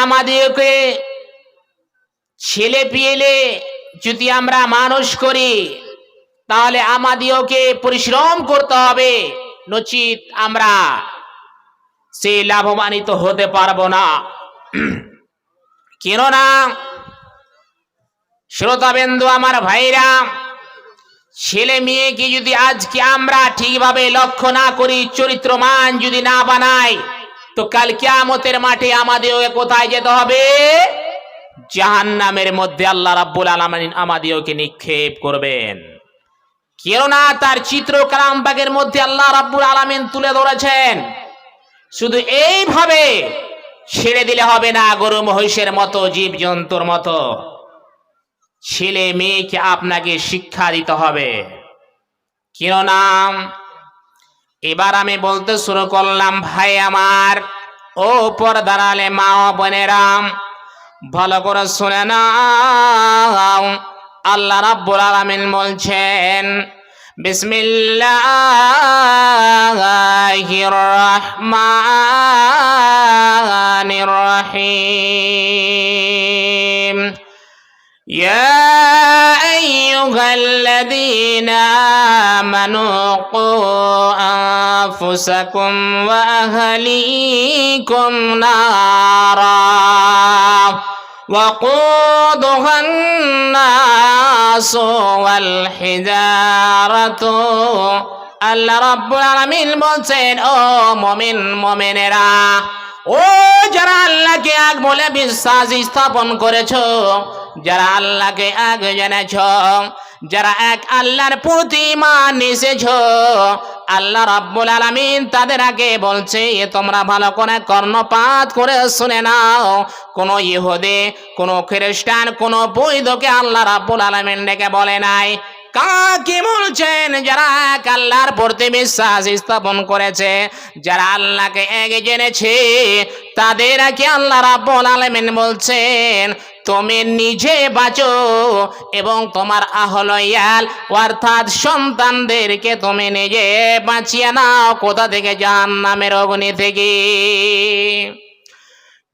আমাদেরকে ছেলে পেলে যদি আমরা মানুষ করি তাহলে আমাদেরকে পরিশ্রম করতে হবে, নচিত আমরা সে লাভবানিত হতে পারবো না। কেননা শ্রোতাবিন্দু আমার ভাইরা, ছেলে মেয়েকে যদি আজকে আমরা ঠিকভাবে লক্ষ্য না করি, চরিত্রমান যদি না বানাই, তো কাল কিয়ামতের মাঠে আমাদেরকে কোথায় যেতে হবে? জাহান্নামের মধ্যে আল্লাহ রাব্বুল আলামিন আমাদেরকে নিক্ষেপ করবেন। কেননা তার চিত্র কালাম বাগের মধ্যে আল্লাহ রাব্বুল আলামিন তুলে ধরেছেন। শুধু এইভাবে ছেড়ে দিলে হবে না, গরু মহিষের মতো, জীব জন্তুর মতো। ছেলে মেয়েকে আপনাকে শিক্ষা দিতে হবে। কেননা এবার আমি বলতে শুরু করলাম, ভাই আমার, ও পর্দার আলে মা ও বোনেরা, ভালো করে শুনে নাও। আল্লাহ রাব্বুল আলামিন বলছেন, বিসমিল্লাহির রহমানির রহিম। ইয়া আইয়ুহাল্লাযীনা আমানু কু আনফুসাকুম ওয়া আহলিকুম নারা وقودها الناس والحجارة। আল্লাহ রাব্বুল আলামিন বলছেন, ও মুমিন মুমিনেরা, ও যারা আল্লাহকে এক বলে বিশ্বাস স্থাপন করেছো, যারা আল্লাহকে এক জেনেছো, যারা এক আল্লাহর প্রতি ঈমান এনেছো, আল্লাহ রাব্বুল আলামিন তাদের আগে বলছে, তোমরা ভালো করে কর্ণপাত করে শুনে নাও। কোন ইহুদি, কোন খ্রিস্টান, কোন বৌদ্ধকে আল্লাহ রাব্বুল আলামিন ডেকে বলে নাই। কাকে বলছেন? যারা এক আল্লাহর প্রতি বিশ্বাস স্থাপন করেছে, যারা আল্লাহকে এক জেনেছে, তাদের আগে আল্লাহ রাব্বুল আলামিন বলছেন, তুমি নিজে বাঁচো এবং তোমার আহলে ইয়াল অর্থাৎ সন্তানদেরকে তুমি নিজে বাঁচিয়ে নাও। কোথা থেকে? জাহান্নামের অগ্নি থেকে।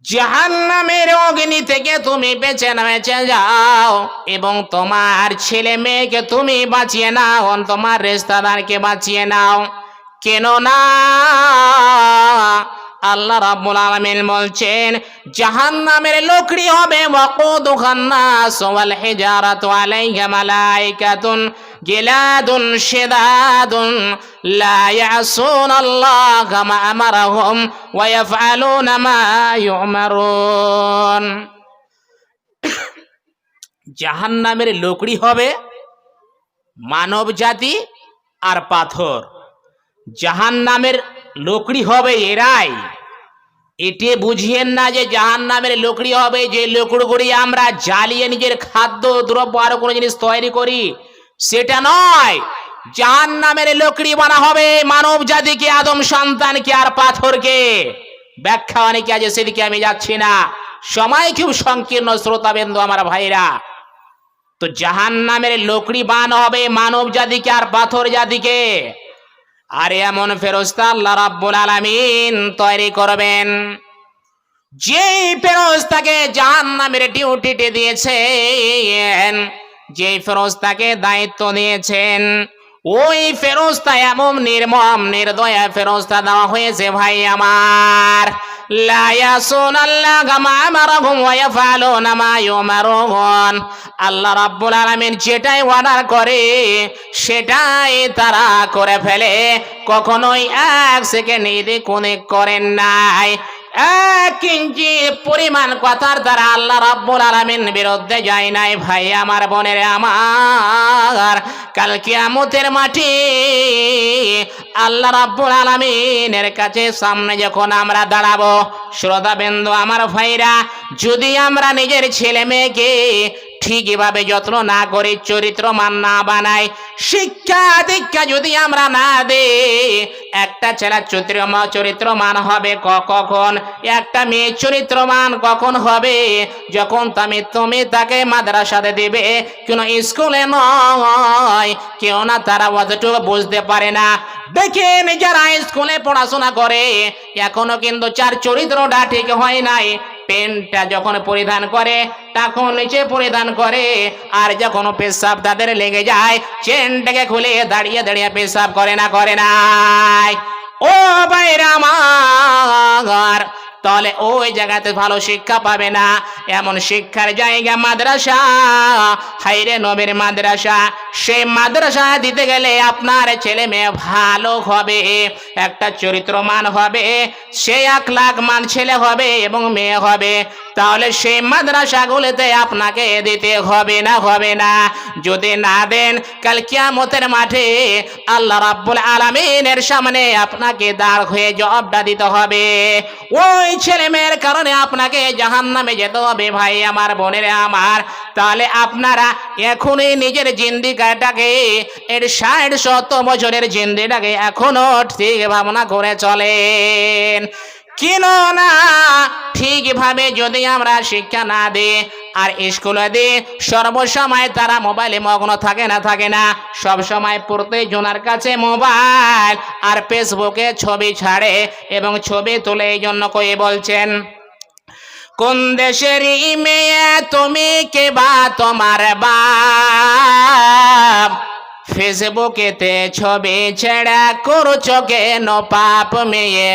জাহান্নামের অগ্নি থেকে তুমি বেঁচে যাও এবং তোমার ছেলে মেয়েকে তুমি বাঁচিয়ে নাও, তোমার রিশতেদারকে বাঁচিয়ে নাও। কেননা আল্লাহ রাব্বুল আলামিন বলছেন, জাহান্নামের লকড়ি হবে ওয়াকুদুহান নাস ওয়াল হিজারাতু আলাইহা মালাইকাতুন গিলাদুন শিদাদুন লা ইয়াসুনাল্লাহা মা আমারাহুম ওয়া ইয়াফআলুনা মা ইউমারুন। জাহান্নামের লকড়ি হবে মানব জাতি আর পাথর। জাহান্নামের লকড়ি হবে এরাই। এটি বুঝিয়েন না যে জাহান্নামের লকড়ি হবে যে লকড়িগুলি আমরা জ্বালিয়ে নিজের খাদ্য দ্রব্য আরো কোনো জিনিস তৈরি করি, সেটা নয়। জাহান্নামের লকড়ি বানা হবে মানব জাতিকে, আদম সন্তানকে আর পাথরকে। ব্যাখ্যা অনেকে আছে, সেদিকে আমি যাচ্ছি না, সময় খুব সংকীর্ণ শ্রোতাবিন্দু আমার ভাইরা। তো জাহান্নামের লকড়ি বানা হবে মানব জাতিকে আর পাথর জাতিকে। আর এমন ফেরেশতা আল্লাহ রাব্বুল আলামিন তৈরি করবেন, যেই ফেরেশতাকে জাহান্নামের ডিউটিতে দিয়েছেন, যেই ফেরেশতাকে দায়িত্ব দিয়েছেন, ওই ফেরেশতা এমন নির্মম নির্দয়া ফেরেশতা দেওয়া হয়েছে ভাই আমার। লা ইয়াসুনাল্লাহা মা আমারাহুম ওয়া ইয়াফআলুনা মা ইউমারুন। আল্লাহ রাব্বুল আলামিন যেটাই অর্ডার করে সেটাই তারা করে ফেলে, কখনোই এক সেকেন্ড এদিক ওদিক করেন নাই। এক ইঞ্চি পরিমাণ কথার দ্বারা আল্লাহ রাব্বুল আলামিন বিরুদ্ধে যায় নাই ভাই আমার, বোনের আমার। কাল কিয়ামতের মাঠে আল্লাহ রাব্বুল আলামিনের কাছে সামনে যখন আমরা দাঁড়াবো, শ্রোতাবিন্দু আমার ভাইরা, যদি আমরা নিজের ছেলে মেয়েকে ঠিকভাবে যত্ন না করে চরিত্রমান না বানাই, শিক্ষা দীক্ষা যদি আমরা না দেই, একটা ছেলে চরিত্রমান হবে কখন? একটা মেয়ে চরিত্রমান কখন হবে? যখন তুমি তাকে মাদ্রাসাতে দেবে, কোন স্কুলে নয়। কেউ না তারা অতটুকু বুঝতে পারে না। দেখেন যারা স্কুলে পড়াশোনা করে এখনো কিন্তু চার চরিত্রটা ঠিক হয় নাই, প্যান্টটা যখন পরিধান করে তখন নিচে পরিধান করে, আর যখন পেশাব তাদের লেগে যায় চেনটাকে খুলে দাঁড়িয়ে দাঁড়িয়ে পেশাব করে না? করে না? ও ভাইরা আমার, তাহলে ওই জায়গাতে ভালো শিক্ষা পাবে না। এমন শিক্ষার জায়গা মাদ্রাসা, হাইরে নবীর মাদ্রাসা। সেই মাদ্রাসা দিতে গেলে আপনার ছেলে মেয়ে ভালো হবে, একটা চরিত্রমান হবে, সে আখলাকমান ছেলে হবে এবং মেয়ে হবে। তাহলে সেই মাদ্রাসাগুলোতে আপনাকে দিতে হবে না? হবে না? যদি না দেন, কাল কিয়ামতের মাঠে আল্লাহ রাব্বুল আলামিনের সামনে আপনাকে দাঁড় হয়ে জবাবটা দিতে হবে। ওই ছেলে মেয়ের কারণে আপনাকে জাহান্নামে যেতে হবে ভাই আমার, বোনেরা আমার। তাহলে আপনারা এখনই নিজের জিন্দিগাটাকে, এর 60-70 বছরের জিন্দিটাকে এখনো ঠিক ভাবনা করে চলেন। কেননা ঠিকভাবে যদি আমরা শিক্ষা না দিই, আর স্কুলে দিই, সর্বসময় তারা মোবাইলে মগ্ন থাকে না? থাকে না? সব সময় প্রত্যেকজনের কাছে মোবাইল আর ফেসবুকে ছবি ছাড়ে এবং ছবি তুলে। এই জন্য কয়ে বলছেন, কোন দেশেরই মেয়ে তুমি, কে বা তোমার বাপ, ফেসবুকেতে ছবি ছেড়া করছো কেন পাপ মেয়ে,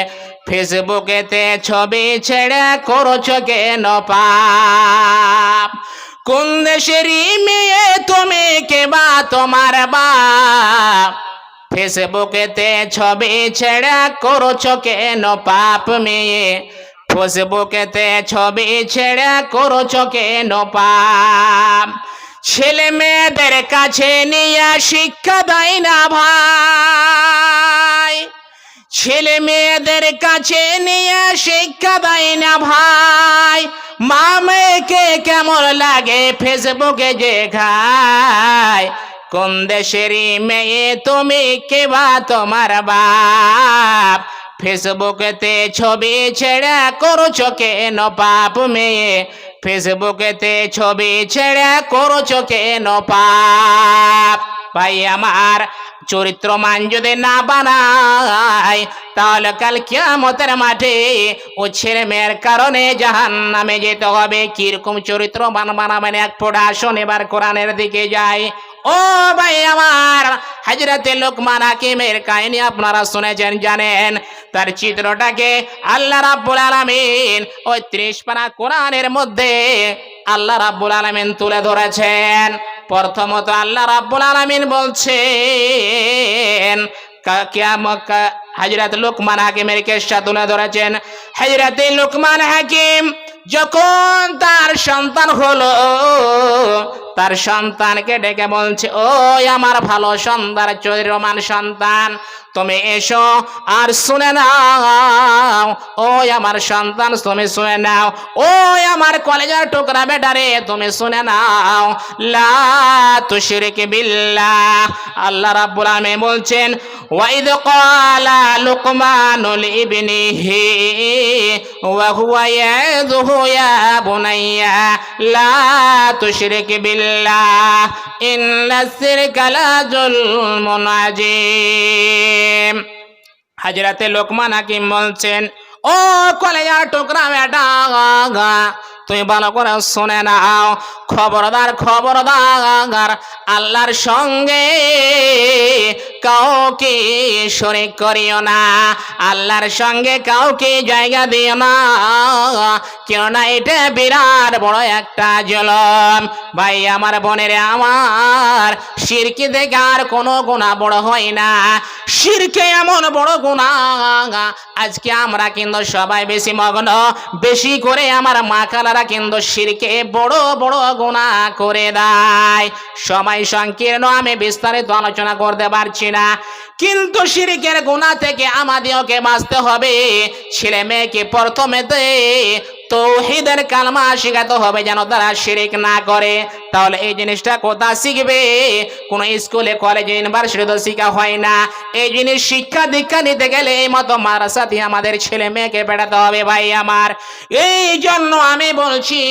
ফেসবুকেতে ছবি ছেড়ে করছো কেন পাপ। কোন দেশেরই মেয়ে তুমি, কে বা তোমার বাপ, ফেসবুকেতে ছবি ছেড়ে করছো কেন পাপ মেয়ে, ফেসবুকেতে ছবি ছেড়ে করছো কেন পাপ। ছেলে মেয়েদের কাছে নিয়ে শিক্ষা দেয় না ভাই, ছেলে মেয়েদের কাছে নিয়ে শিক্ষা দেয় না ভাই। মা মেয়েকে কেমন লাগে ফেসবুকে যে খায়, কোন দেশেরই মেয়ে তুমি, কে বা তোমার বাপ, ফেসবুকেতে ছবি ছেড়ে করছো কেন পাপ মেয়ে, ফেসবুকেতে ছবি ছেড়ে করছো কেন পাপ। ভাই আমার, চরিত্রমান যদি না বানায়, তাহলে কাল কিয়ামতের মাঠে ও ছেলে মেয়ের কারণে জাহান্নামে যেতে হবে। কিরকম চরিত্রবান বানাবেন এক ফোঁটা আসুন এবার কোরআনের দিকে যাই। ও ভাই আমার, হযরতে লোকমান হাকিমের কাহিনী আপনারা শুনেছেন, জানেন। তার চিত্রটাকে আল্লাহ রাব্বুল আলামিন ওই 30 পারা কোরআনের মধ্যে আল্লাহ রাব্বুল আলামিন তুলে ধরেছেন। প্রথমত আল্লাহ রাব্বুল আলামিন বলছেন, হযরত লোকমান হাকিমের কেসটা তুলে ধরেছেন। হযরতে লোকমান হাকিম যখন তার সন্তান হলো, তার সন্তানকে ডেকে বলছে, ও আমার ভালো সন্তান, চরিত্রমান সন্তান, তুমি এসো আর শুনে নাও। ও আমার সন্তান, তুমি শুনে নাও। ও আমার কলেজার টুকরা বেটারে, তুমি শুনে নাও। লা তুশরিক বিল্লাহ। আল্লাহ রাব্বুল আলামিন বলছেন, ওয়াইদ ক্বালা লুকমানু লিবনিহি ওয়া হুয়া ইয়াযুহু ইয়া বুনাইয়া লা তুশরিক বিল্লাহ ইন্নাস শিরকা লাযুলমুন আযীম। হযরতে লোকমান হাকিম বলছেন, ও কলেজার টুকরা বেটা, তুমি ভালো করে শুনে নাও। খবরদার, খবরদার, আল্লাহর সঙ্গে কাউকে শরীক করিও না, আল্লাহর সঙ্গে কাউকে জায়গা দিও না, কেননা এটা বিরাট বড় একটা জুলুম। ভাই আমার, বোনের আমার, শিরকি থেকে আর কোনো গুনাহ বড় হয় না। শিরকে এমন বড় গুনাহ, আজকে আমরা কিন্তু সবাই বেশি মগ্ন, বেশি করে আমার মা খালারা কিন্তু শিরকে বড় বড় গুনাহ করে দেয়। সময় সংকীর্ণ, আমি বিস্তারিত আলোচনা করতে পারছি না, কিন্তু শিরকের গুনাহ থেকে আমাদেরকে বাঁচতে হবে। ছেলে মেয়েকে প্রথমেতে তাওহীদের কালমা শেখাতে হবে যেন তারা শিরক না করে। তাহলে এই জিনিসটা কোথা শিখবে? কোনো স্কুলে, কলেজে, ইউনিভার্সিটিতে শেখা হয় না। এই জিনিস শিক্ষা দীক্ষা নিতে গেলে এই মতো মাদ্রাসাতে আমাদের ছেলে মেয়েকে পেড়াতে হবে ভাই আমার। এই জন্য আমি বলছি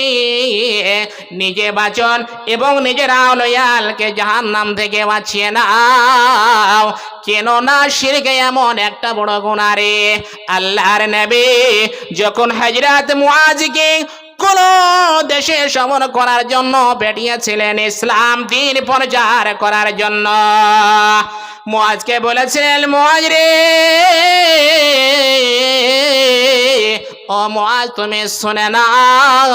নিজে বাঁচন এবং নিজের আউলিয়াকে জাহান্নাম থেকে বাঁচিয়ে নাও, কেন না শিরক এমন একটা বড় গুনাহ রে। আল্লাহর নবী যখন হযরত মুআজকে কোন দেশে সফর করার জন্য পাঠিয়েছিলেন ইসলাম দ্বীন প্রচার করার জন্য, মুআজকে বলেছিলেন, মুআজ রে, ও মুআজ তুমি শুনে নাও,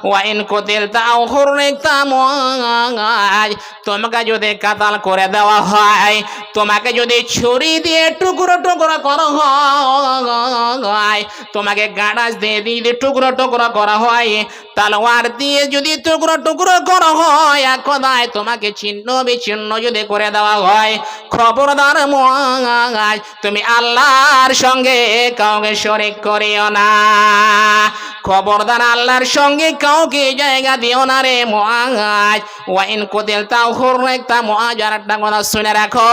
ওয়াইন কুতিলতা আও হুররিকতা মুআজ, তোমাকে যদি কাতাল করে দেওয়া হয়, তোমাকে যদি ছুরি দিয়ে টুকরো টুকরো করা হয়, তোমাকে গাড়াস দিয়ে দিয়ে টুকরো টুকরো করা হয়, তলোয়ার দিয়ে যদি টুকরো টুকরো করা হয়, এক কথায় তোমাকে ছিন্ন বিচ্ছিন্ন যদি করে দেওয়া হয়, খবরদার মুআজ তুমি আল্লাহর সঙ্গে কাউকে শরীক করিও না, খবরদার আল্লাহর সঙ্গে কাউকে জায়গা দিও না রে মুআজ। ওয়াইন কুতিলতা আও হুররিকতা মুআজ, আর একটা কথা শুনে রাখো,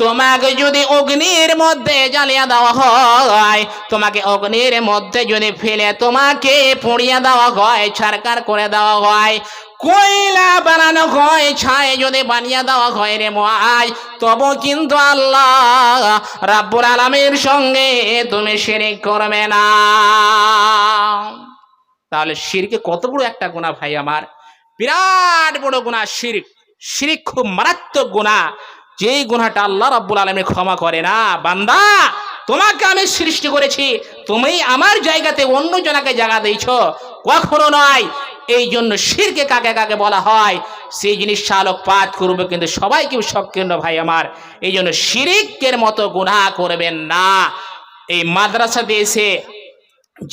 তোমাকে যদি অগ্নির মধ্যে জ্বালিয়ে দেওয়া হয়, তোমাকে অগ্নির মধ্যে যদি ফেলে তোমাকে পুড়িয়ে দেওয়া হয়, ছারখার করে দেওয়া হয়, কয়লা বানানো হয়, ছাই যদি বানিয়ে দেওয়া হয় রে মুআজ, তবু কিন্তু আল্লাহ রাব্বুল আলামিনের সঙ্গে তুমি শিরক করবে না। তাহলে শিরকে কত বড় একটা গুনাহ ভাই আমার, বিরাট বড় গুনাহ শিরক। শিরক খুব মারাত্মক গুনাহ, যেই গুনাহটা আল্লাহ রাব্বুল আলামিন ক্ষমা করে না। বান্দা, তোমাকে আমি সৃষ্টি করেছি, তুমি আমার জায়গাতে অন্য জনকে জায়গা দিয়েছো, কখনো নয়। এই জন্য শিরকে কাকে কাকে বলা হয় সেই জিনিস আলোকপাত করবে, কিন্তু সবাই কেউ সক্ষম ভাই আমার। এই জন্য শিরকের মতো গুনাহ করবেন না। এই মাদ্রাসাতে এসে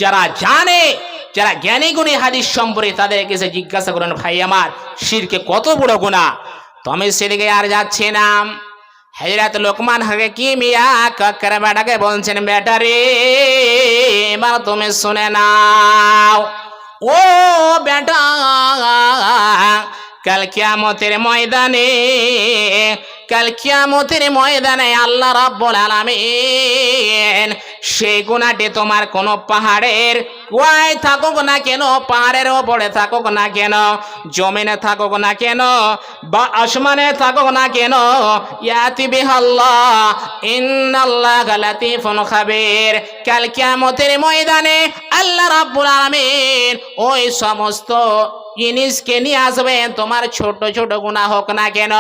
যারা জানে, যারা জ্ঞানী গুণী হাদিস সম্পর্কে, তাদেরকে এসে জিজ্ঞাসা করেন, ভাই আমার শিরকে কত বড় গুনাহ। তো আমি সেদিকে আর যাচ্ছি না। হযরত লোকমান হাকিম মিয়া কাকার বেটাকে বলছেন, বেটা রে, এবার তুমি শুনে নাও, ও বেটা, কাল কিয়ামতের ময়দানে, কাল কিয়ামতের ময়দানে আল্লাহ রাব্বুল আলামিন সেই গুনাহটি তোমার কোন পাহাড়ের কুয়ায় থাকুক না কেন, পাহাড়ের ওপরে থাকুক না কেন, জমিনে থাকুক না কেন, বা আসমানে থাকুক না কেন, ইয়াতি বিহাল্লাহ ইন্নাল্লাহা লাতীফুন খাবীর, কাল কিয়ামতের ময়দানে আল্লাহ রাব্বুল আলামিন ওই সমস্ত জিনিসকে নিয়ে আসবেন। তোমার ছোট ছোট গুনাহ হোক না কেন,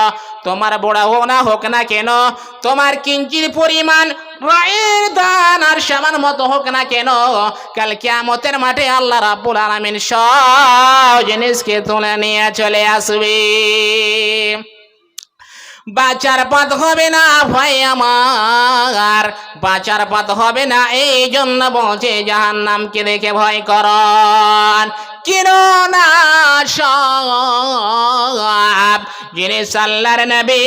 তোমার বড় গুনাহ হোক না কেন, তোমার কিঞ্চিত পরিমাণ রায়ের দান আর সামান মতো হোক না কেন, কাল কিয়ামতের মাঠে আল্লাহ রাব্বুল আলামিন সব জিনিসকে তুলে নিয়ে চলে আসবে। বাঁচার পথ হবে না ভাই আমার, বাঁচার পথ হবে না। এই জন্য বলছে জাহান্নামকে দেখে ভয় করন, কিনো না সব জিনিস আল্লাহর নবী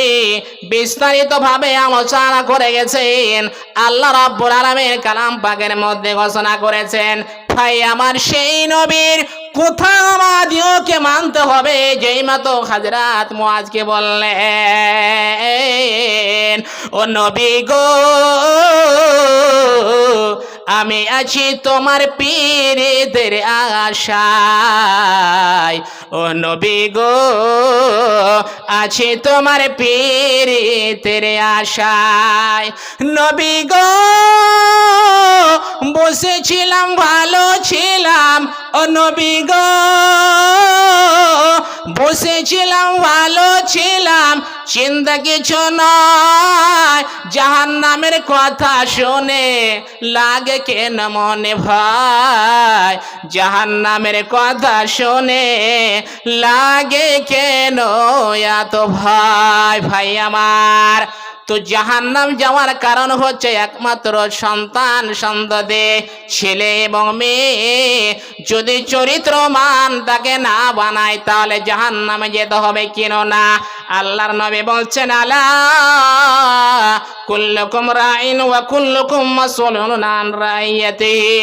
বিস্তারিত ভাবে আলোচনা করে গেছেন। আল্লাহ রাব্বুল আলামিন কালাম পাকের মধ্যে ঘোষণা করেছেন, ভাই আমার সেই নবীর কথা আমাদেরকে মানতে হবে। যেই মতো হযরত মুআজকে বললেন, ও নবী গো, আমি আছি তোমার পীরদের আশায়, ও নবী গো, আছি তোমার পীরদের আশায়, নবী গো, বসেছিলাম ভালো ছিলাম, ও নবী গো, বসেছিলাম ভালো ছিলাম, চিন্তা কিছু নয়, জাহান্নামের কথা শুনে লাগে কেন মনে ভয়, জাহান্নামের কথা শুনে লাগে কেন এত ভয়। ভাই আমার, তো জাহান্নাম যাওয়ার কারণ হচ্ছে একমাত্র সন্তান সন্ততি, ছেলে এবং মেয়ে যদি চরিত্রমান তাকে না বানায়, তাহলে জাহান্নামে যেতে হবে। কিনো না আল্লাহর নবী বলছেন, আলা কুল্লুকুম রাইন ওয়া কুল্লুকুম মাসউলুন আন রাইয়াতিহি,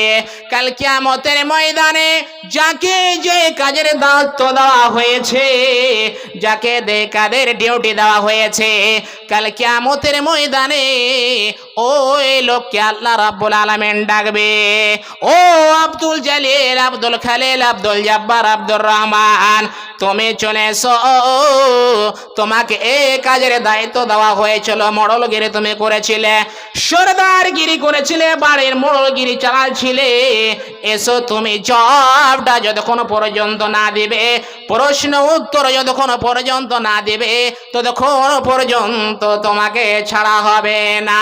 কাল কিয়ামতের ময়দানে যাকে যে কাজের দায়িত্ব দেওয়া হয়েছে, যাকে যে কাজের ডিউটি দেওয়া হয়েছে, কাল কিয়ামতের ময়দানে ওই লোককে আল্লাহ রাব্বুল আলামিন ডাকবে, ও আব্দুল জলিল আব্দুল খালিল, আব্দুল জব্বার, আব্দুর রহমান, তুমি চলে এসো। তোমাকে এই কাজের দায়িত্ব দেওয়া হয়েছিল। মোড়লগিরি তুমি করেছিলে, সরদারগিরি করেছিলে, বাড়ির মোড়লগিরি চালাচ্ছিলে। এসো, তুমি জবটা যতক্ষণ পর্যন্ত না দিবে, প্রশ্ন উত্তর যতক্ষণ পর্যন্ত না দিবে, ততক্ষণ পর্যন্ত তোমাকে ছাড়া হবে না।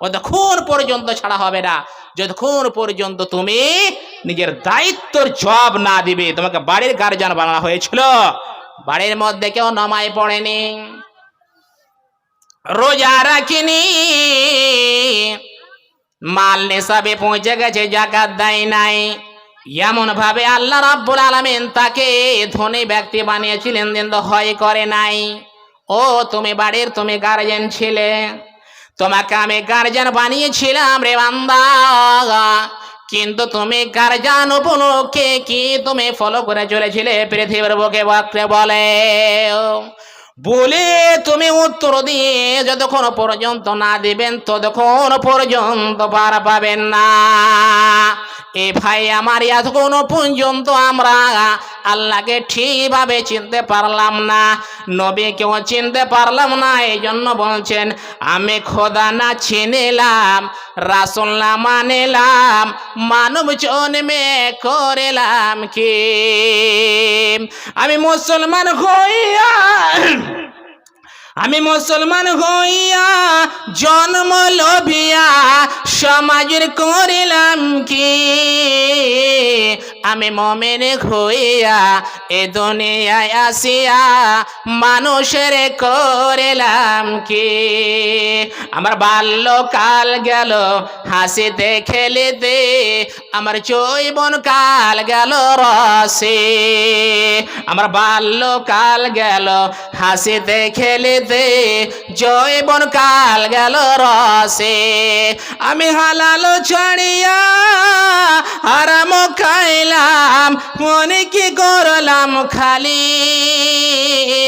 ততক্ষণ পর্যন্ত ছাড়া হবে না যতক্ষণ পর্যন্ত তুমি নিজের দায়িত্বের জবাব না দিবে। তোমাকে বাড়ির গার্জিয়ান বানানো হয়েছিল, বাড়ির মধ্যে কেউ নামাজ পড়েনি, রোজা রাখিনি, মাল নেশাবে পৌঁছে গেছে, যাকাত দেয় নাই, এমন ভাবে আল্লাহ রাব্বুল আলামিন তাকে ধনী ব্যক্তি বানিয়েছিলেন, কিন্তু হয় করে নাই। ও তুমি বাড়ির, তুমি গার্জিয়ান ছিলে, তোমাকে আমি গার্জিয়ান বানিয়েছিলাম রে বান্দা, কিন্তু তুমি গার্জিয়ান উপলক্ষে কি তুমি ফলো করে চলেছিলে পৃথিবীর বুকে? বাক্রে বলে তুমি উত্তর দিয়ে যতক্ষণ পর্যন্ত না দিবেন ততক্ষণ পর্যন্ত পার পাবেন না। এ ভাই আমার, এতক্ষণ পর্যন্ত আমরা আল্লাহকে ঠিকভাবে চিনতে পারলাম না, নবীকেও চিনতে পারলাম না। এই জন্য বলছেন, আমি খোদা না চিনিলাম, রাসূল না মানিলাম, মানব জন্মে করিলাম কি? আমি মুসলমান হইয়া জন্ম লোভিয়া সমাজের করিলাম কি? আমি মুমিন হইয়া এ দুনিয়ায় আসিয়া মানুষের করিলাম কি? আমার বাল্যকাল গেল হাসিতে খেলিতে, আমার যৌবন কাল গেল রসে। আমার বাল্যকাল গেল হাসিতে খেলিতে, যৌবন কাল গেল রসে। আমি হালাল ছাড়িয়া হারাম খাইলাম, মনে কি করলাম খালি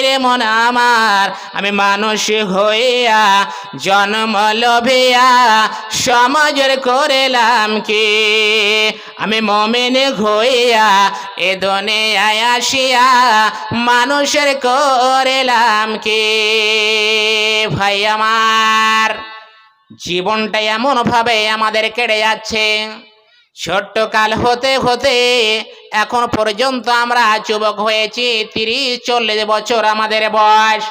রে মন আমার। আমি মানুষ হইয়া জন্ম লোভিয়া সমাজের করিলাম কি? আমি মুমিন হইয়া এ দুনিয়ায় আসিয়া মানুষের করিলাম কি? ভাই আমার, জীবনটা এমন ভাবে আমাদের কেটে যাচ্ছে, ছোট্ট কাল হতে হতে এখন পর্যন্ত আমরা যুবক হয়েছি, 30-40 বছর আমাদের বয়স,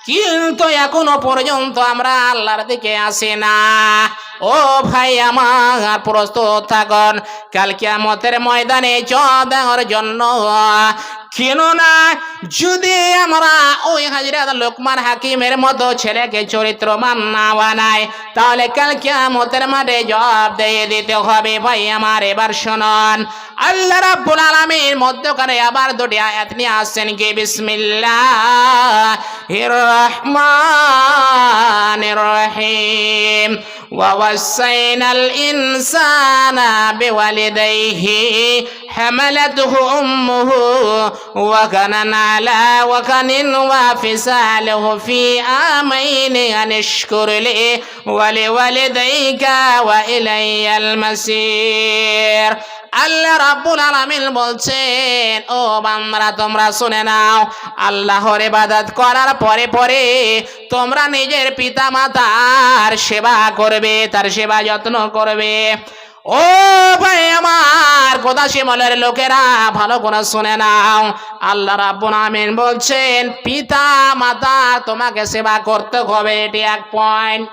কিন্তু এখনো পর্যন্ত আমরা আল্লাহর দিকে আসি না। ও ভাই আমার, প্রস্তুত থাকুন কাল কিয়ামতের ময়দানে দেওয়ার জন্য। কেননা যদি আমরা ওই হযরত লোকমান হাকিমের মতো ছেলেকে চরিত্রবান না বানাই, তাহলে কাল কিয়ামতের মাঠে জবাব দিয়ে দিতে হবে। ভাই আমার, এবার শুনুন, আল্লাহ রাব্বুল আলামিন মধ্যখানে আবার দুটি আয়াত নিয়ে আসছেন কি? বিসমিল্লাহির রহমানির রহিম। ووصينا الإنسان بوالديه حملته أمه وكنا على وكن وفصاله في عامين أن اشكر لي ولوالديك وإلي المصير। আল্লাহ রাব্বুল আলামিন বলছেন, ও বান্দারা তোমরা শুনে নাও, আল্লাহর ইবাদত করার পরে পরে তোমরা নিজের পিতা মাতার সেবা করবে, তার সেবা যত্ন করবে। ও ভাই আমার, কথা শিমলের লোকেরা ভালো করে শুনে নাও, আল্লাহ রাব্বুল আলামিন বলছেন পিতা মাতা তোমাকে সেবা করতে হবে, এটি এক পয়েন্ট।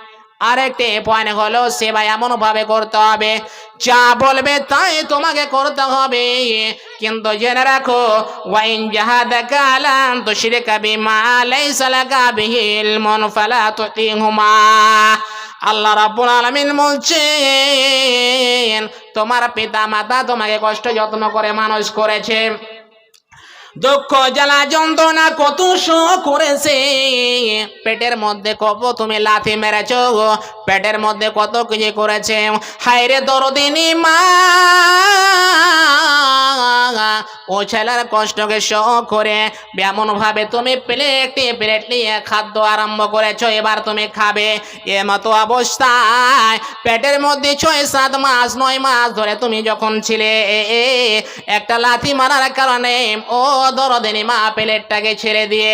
আরেকটি পয়েন্ট হলো সেবা এমন ভাবে করতে হবে যা বলবে তাই তোমাকে করতে হবে। কিন্তু জেনে রাখো, ওয়াইন জাহাদাকা আলা আন তুশরিকা বিমা লাইসা লাকা বিহি ইলমুন ফালা তুতিহুমা। আল্লাহ রাব্বুল আলামিন বলছেন তোমার পিতা মাতা তোমাকে কষ্ট যত্ন করে মানুষ করেছে, দুঃখ জ্বালা যন্ত্রণা কত করেছে, পেটের মধ্যে কত তুমি লাথি মেরেছ, পেটের মধ্যে কত কিছু করেছে। হায়রে দরদিনী মা, ও ছেলের কষ্টকে সহ করে এমন ভাবে তুমি প্লেট নিয়ে খাদ্য আরম্ভ করেছো, এবার তুমি খাবে। এ মতো অবস্থায় পেটের মধ্যে 6-7 মাস 9 মাস ধরে তুমি যখন ছিলে, একটা লাথি মারার কারণে ও দরদিনী মা প্লেটটাকে ছেড়ে দিয়ে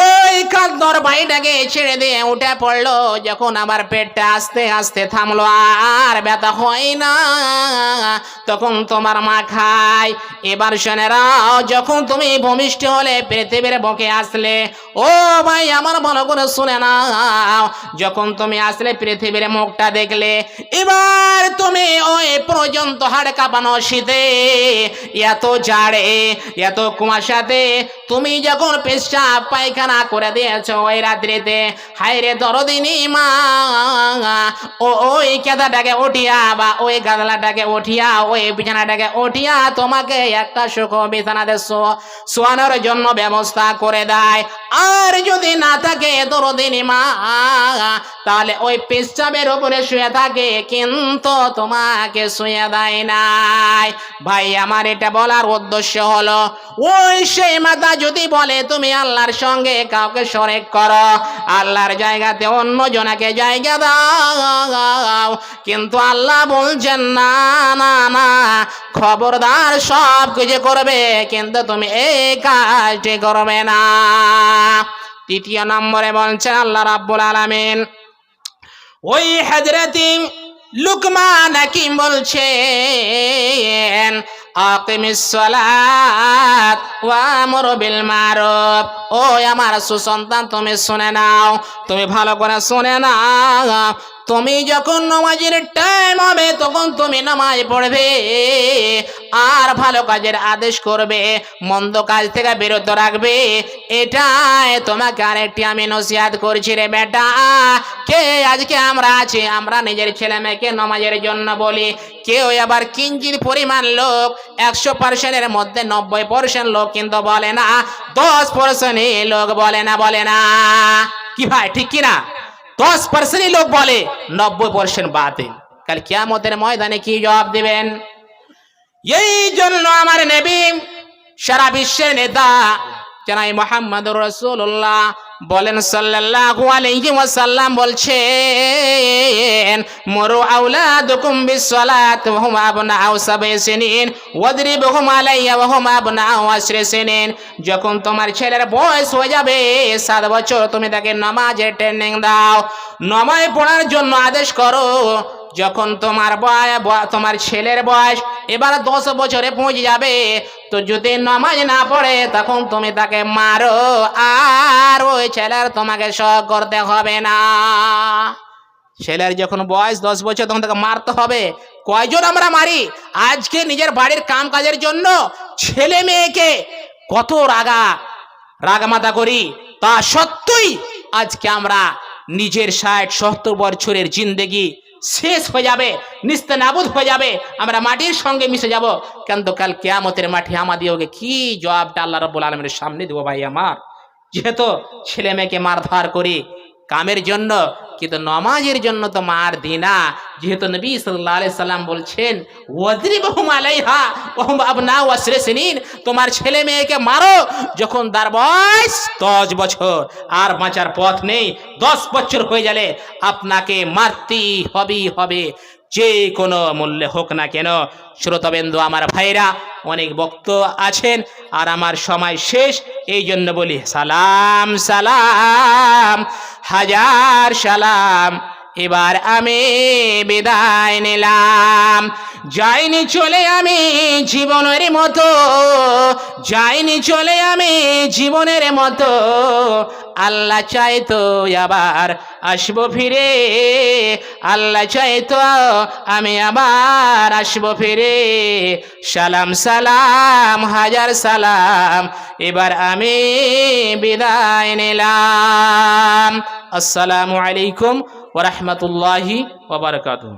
ওই খাদ্যর বাড়িটাকে ছেড়ে দিয়ে উঠে পড়লো। যখন আবার পেটটা আস্তে আস্তে থামলো, আর ব্যথা হয় না, তখন তোমার মা খায়। এবার শুনে রাও, যখন তুমি ভূমিষ্ঠ হলে পৃথিবীর বুকে আসলে, ও ভাই আমার ভালো করে শুনে নাও, যখন তুমি আসলে পৃথিবীর মুখটা দেখলে, এবার তুমি ওই পর্যন্ত হাড় কাঁপানো শীতে, এত জাড়ে, এত কুয়াশাতে তুমি যখন পেশাব পায়খানা করে দিয়েছো ওই রাত্রিতে, হায় রে দরদিনী মা, ওই কেদাটাকে উঠিয়া বা ওই গাদলাটাকে উঠিয়া ওই বিছানাটাকে উঠিয়া তোমাকে একটা সুখ বিছানাতে শোয়ানোর জন্য ব্যবস্থা করে দেয়। আর যদি না থাকে দরদিনী মা, তাহলে ওই পেশাবের উপরে শুয়ে থাকে, কিন্তু তোমাকে শুয়ে দেয় নাই। ভাই আমার এটা বলার উদ্দেশ্য হলো, ওই সেই মাতা যদি বলে তুমি আল্লাহর সঙ্গে কাউকে শরীক করো, আল্লাহর জায়গাতে অন্য জনাকে জায়গা দাও, কিন্তু আল্লাহ বলছেন না না না, খবরদার সব কিছু করবে কিন্তু তুমি এই কাজটি করবে না। তৃতীয় নম্বরে বলছেন আল্লাহ রাব্বুল আলামিন, ওই হযরতে লুকমান হাকিম বলছেন, আকিমিস সালাত ওয়া আমর বিল মারুফ। ও আমার সুসন্তান তুমি শুনে নাও, তুমি ভালো করে শুনে নাও, তুমি যখন নামাজের টাইম হবে তখন তুমি নামাজ পড়বে আর ভালো কাজের আদেশ করবে, মন্দ কাজ থেকে বিরত রাখবে। এটাই তোমাকে আরেকটি আমি নসিহত করছি রে বেটা। কে আজকে আমরা আছি, আমরা নিজের ছেলে মেয়েকে নামাজের জন্য বলি, কেউ আবার কিঞ্চিত পরিমাণ লোক 100%-এর মধ্যে 90% লোক কিন্তু বলে না, 10%-ই লোক বলে না। কি ভাই ঠিক কিনা? 10%-ই লোক বলে, 90% বাতিল। কাল কিয়ামতের ময়দানে কি জবাব দিবেন? এই জন্য আমার নবী, সারা বিশ্বের নেতা জনাব মুহাম্মদুর রাসূলুল্লাহ বলেন সাল্লাল্লাহু আলাইহি ওয়াসাল্লাম বলছেন, মুরু আওলাদুকুম বিসসালাতি ওয়া হুম আবনাউ 7 সিনিন ওয়াদরিবুহুম আলাইহা ওয়া হুম আবনাউ 10 সিনিন। যখন তোমার ছেলের বয়স হয়ে যাবে 7 বছর, তুমি তাকে নামাজের ট্রেনিং দাও, নামাজ পড়ার জন্য আদেশ করো। যখন তোমার ছেলের বয়স এবার 10 বছরে পৌঁছে যাবে, তো যদি নামাজ না পড়ে তখন তুমি তাকে মারো, আর ওই ছেলের তোমাকে সহ্য করতে হবে না। ছেলের যখন বয়স 10 বছর তখন তাকে মারতে হবে। কয়জন আমরা মারি আজকে নিজের বাড়ির কাম কাজের জন্য, ছেলে মেয়েকে কত রাগামাতা করি, তা সত্যই আজকে আমরা নিজের 60-70 বছরের জিন্দেগি শেষ হয়ে যাবে, নিস্তেনাবুদ হয়ে যাবে, আমরা মাটির সঙ্গে মিশে যাব। কিন্তু কাল কিয়ামতের মাঠে আমাদেরকে কি জবাবটা আল্লাহ রাব্বুল আলামিনের সামনে দেব ভাই আমার? যেহেতু ছেলে মেয়েকে মারধর করি কামের জন্য, কিন্তু নামাজের জন্য তো মার দিই না। যেহেতু নবী সাল্লাল্লাহু আলাইহি সাল্লাম বলছেন, ওয়াদরিবহুম আলাইহা ওয়া হুম আবনাউ 10 সিনিন, তোমার ছেলে মেয়েকে মারো যখন তার বয়স 10 বছর, আর বাঁচার পথ নেই। 10 বছর হয়ে গেলে আপনাকে মারতেই হবে, যে কোনো মূল্যে হোক না কেন। শ্রোতাবিন্দু আমার ভাইরা, অনেক বক্তব্য আছেন আর আমার সময় শেষ, এই জন্য বলি সালাম সালাম হাজার সালাম। এবার আমি বিদায় নিলাম, যাইনি চলে আমি জীবনের মতো, যাইনি চলে আমি জীবনের মতো, আল্লাহ চাইতো আবার আসবো ফিরে, আল্লাহ চাইতো আমি আবার আসবো ফিরে। সালাম সালাম হাজার সালাম, এবার আমি বিদায় নিলাম। আসসালামু আলাইকুম ওয়া রাহমাতুল্লাহি ওয়া বারাকাতুহু।